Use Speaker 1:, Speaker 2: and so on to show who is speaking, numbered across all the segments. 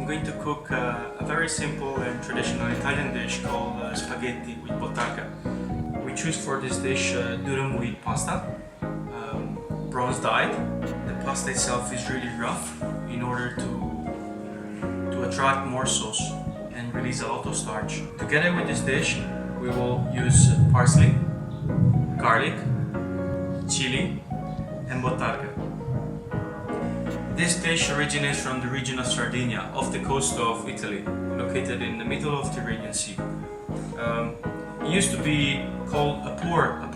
Speaker 1: I'm going to cook a very simple and traditional Italian dish called spaghetti with bottarga. We choose for this dish durum wheat pasta, bronze dyed. The pasta itself is really rough in order to attract more sauce and release a lot of starch. Together with this dish, we will use parsley, garlic, chili, and bottarga. This dish originates from the region of Sardinia, off the coast of Italy, located in the middle of the Tyrrhenian Sea. It used to be called a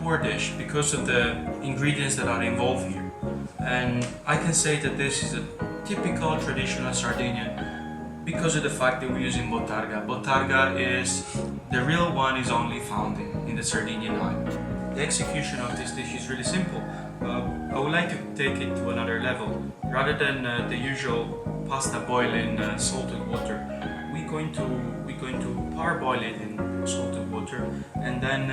Speaker 1: poor dish because of the ingredients that are involved here. And I can say that this is a typical traditional Sardinian because of the fact that we're using bottarga. Bottarga is, the real one is only found in the Sardinian island. The execution of this dish is really simple. I would like to take it to another level. Rather than the usual pasta boil in salted water, we're going to parboil it in salted water and then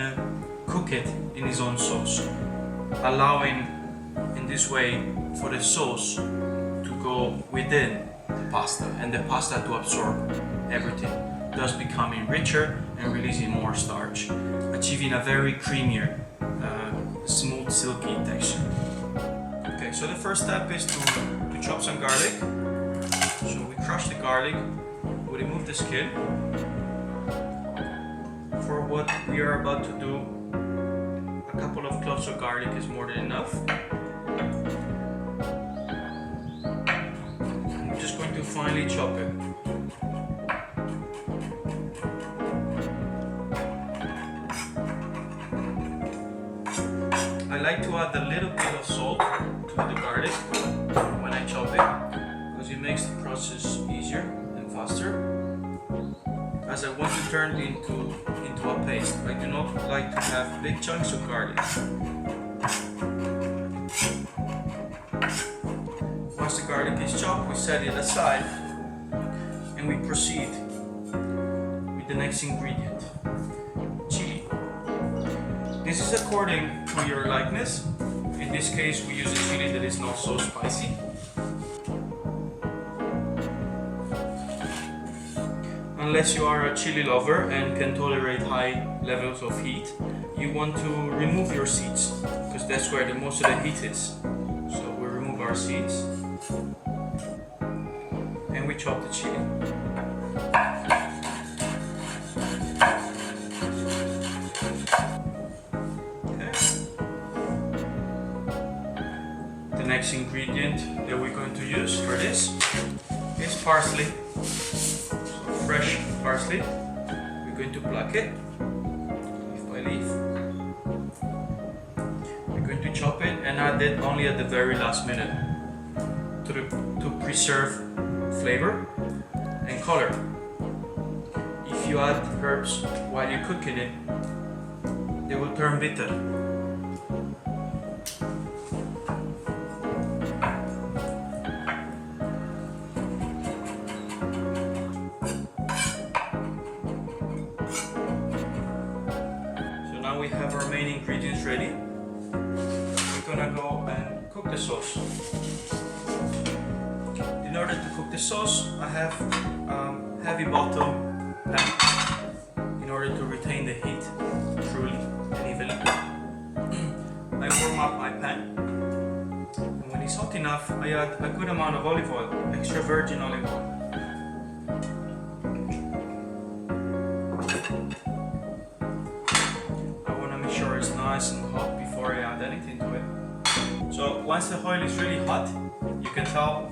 Speaker 1: cook it in its own sauce, allowing in this way for the sauce to go within the pasta and the pasta to absorb everything, thus becoming richer and releasing more starch, achieving a very creamier, smooth, silky texture. Okay, so the first step is to chop some garlic. So we crush the garlic, we remove the skin. For what we are about to do, a couple of cloves of garlic is more than enough. I'm just going to finely chop it. I like to add a little bit of salt to the garlic when I chop it, because it makes the process easier and faster, as I want to turn it into a paste. I do not like to have big chunks of garlic. Once the garlic is chopped, we set it aside and we proceed with the next ingredient, chili. This is according to your likeness. In this case, we use a chili that is not so spicy. Unless you are a chili lover and can tolerate high levels of heat, you want to remove your seeds, because that's where most of the heat is. So we remove our seeds and we chop the chili. The next ingredient that we're going to use for this is parsley. So fresh parsley. We're going to pluck it leaf by leaf. We're going to chop it and add it only at the very last minute to preserve flavor and color. If you add herbs while you're cooking it, they will turn bitter. Now we have our main ingredients ready. We're gonna go and cook the sauce. In order to cook the sauce, I have heavy bottom pan in order to retain the heat truly and evenly. I warm up my pan, and when it's hot enough, I add a good amount of olive oil, extra virgin olive oil. It's nice and hot before I add anything to it. So once the oil is really hot, you can tell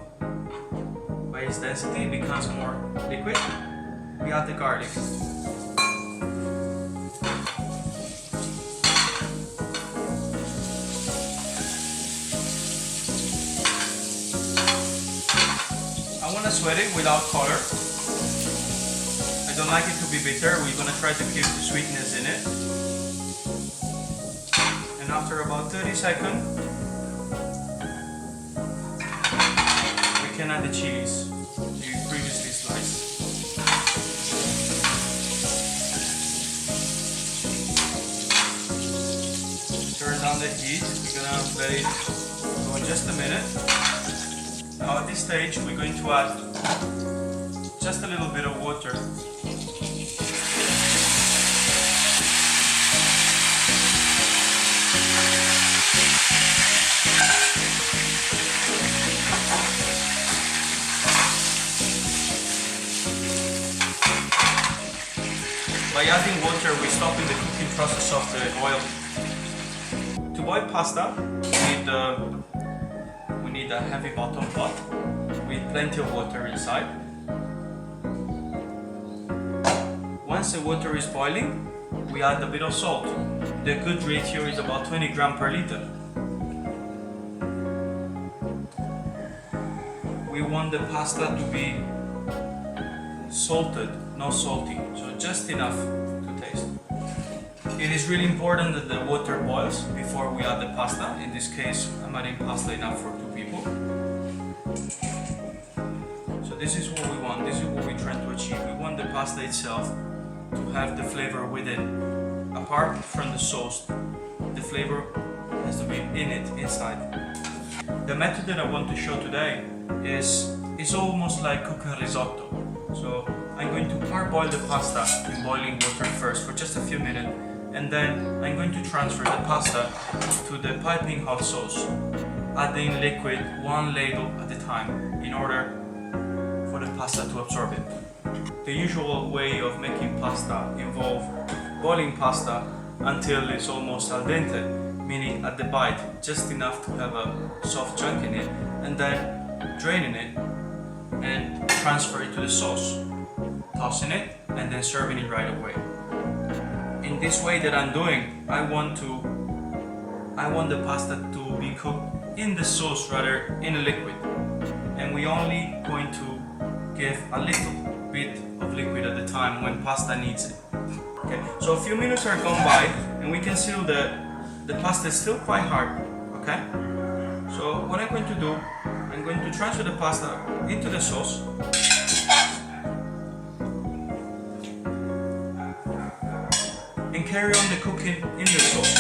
Speaker 1: by its density it becomes more liquid. We add the garlic. I want to sweat it without color. I don't like it to be bitter. We're going to try to keep the sweetness in it. And after about 30 seconds, we can add the chilies you previously sliced. Turn down the heat. We're gonna let it go in just a minute. Now at this stage, we're going to add just a little bit of water. By adding water, we stop in the cooking process of the oil. To boil pasta, we need a heavy bottom pot with plenty of water inside. Once the water is boiling, we add a bit of salt. The good ratio is about 20 grams per liter. We want the pasta to be salted, not salty, so just enough to taste. It is really important that the water boils before we add the pasta. In this case, I'm adding pasta enough for 2 people. So this is what we want, this is what we're trying to achieve. We want the pasta itself to have the flavor with it. Apart from the sauce, the flavor has to be in it, inside. The method that I want to show today is almost like cooking risotto. So I'm going to parboil the pasta in boiling water first for just a few minutes, and then I'm going to transfer the pasta to the piping hot sauce, adding liquid 1 ladle at a time in order for the pasta to absorb it. The usual way of making pasta involves boiling pasta until it's almost al dente, meaning at the bite just enough to have a soft chunk in it, and then draining it and transfer it to the sauce, tossing it and then serving it right away. In this way that I'm doing, I want the pasta to be cooked in the sauce rather in a liquid, and we only going to give a little bit of liquid at the time when pasta needs it. Okay, so a few minutes are gone by and we can see that the pasta is still quite hard. Okay, so what I'm going to do, I'm going to transfer the pasta into the sauce. And carry on the cooking in the sauce.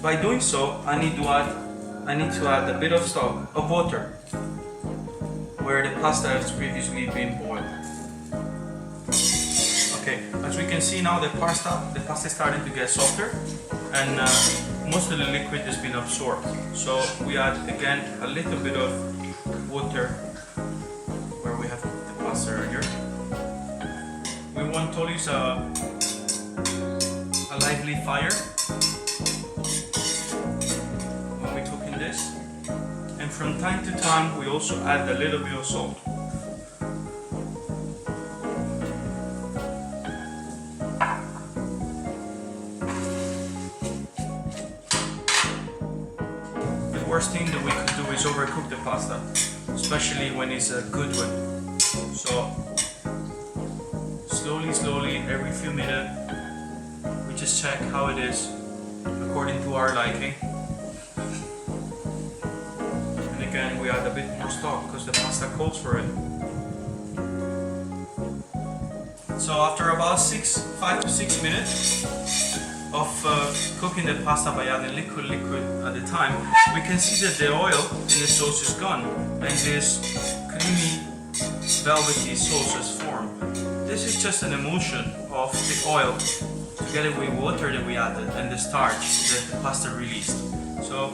Speaker 1: By doing so, I need to add a bit of water where the pasta has previously been boiled. Okay, as we can see now, the pasta is starting to get softer, and most of the liquid has been absorbed. So we add again a little bit of water where we have the pasta earlier. We want to use a lively fire when we're cooking this, and from time to time we also add a little bit of salt. The worst thing that we could do is overcook the pasta, especially when it's a good one. So slowly, every few minutes, just check how it is according to our liking, and again we add a bit more stock because the pasta calls for it. So after about 5 to 6 minutes of cooking the pasta by adding liquid at a time, we can see that the oil in the sauce is gone and this creamy velvety sauce has formed. This is just an emulsion of the oil together with water that we added and the starch that the pasta released. So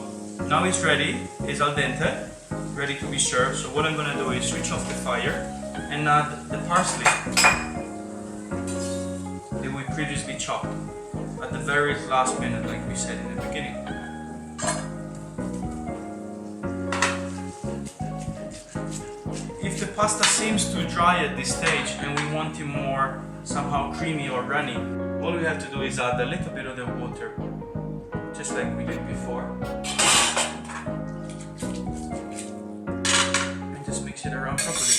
Speaker 1: now it's ready, it's al dente, ready to be served. So what I'm gonna do is switch off the fire and add the parsley that we previously chopped at the very last minute, like we said in the beginning. If the pasta seems too dry at this stage and we want it more somehow creamy or runny, all we have to do is add a little bit of the water, just like we did before, and just mix it around properly.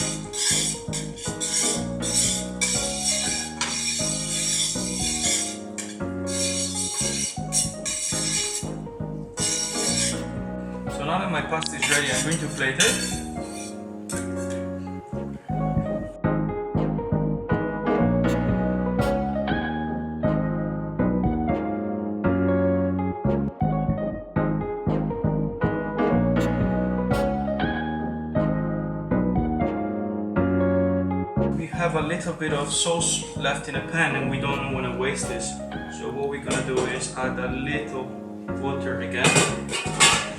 Speaker 1: So now that my pasta is ready, I'm going to plate it. we have a little bit of sauce left in a pan and we don't want to waste this. So what we're gonna do is add a little water again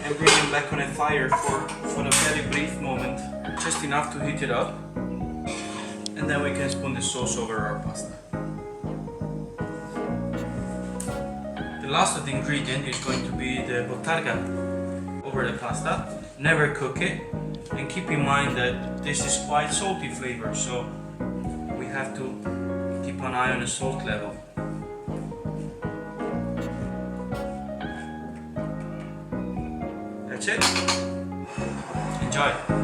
Speaker 1: and bring it back on a fire for a very brief moment, just enough to heat it up, and then we can spoon the sauce over our pasta. The last of the ingredient is going to be the bottarga over the pasta. Never cook it, and keep in mind that this is quite salty flavor, so we have to keep an eye on the salt level. That's it. Enjoy.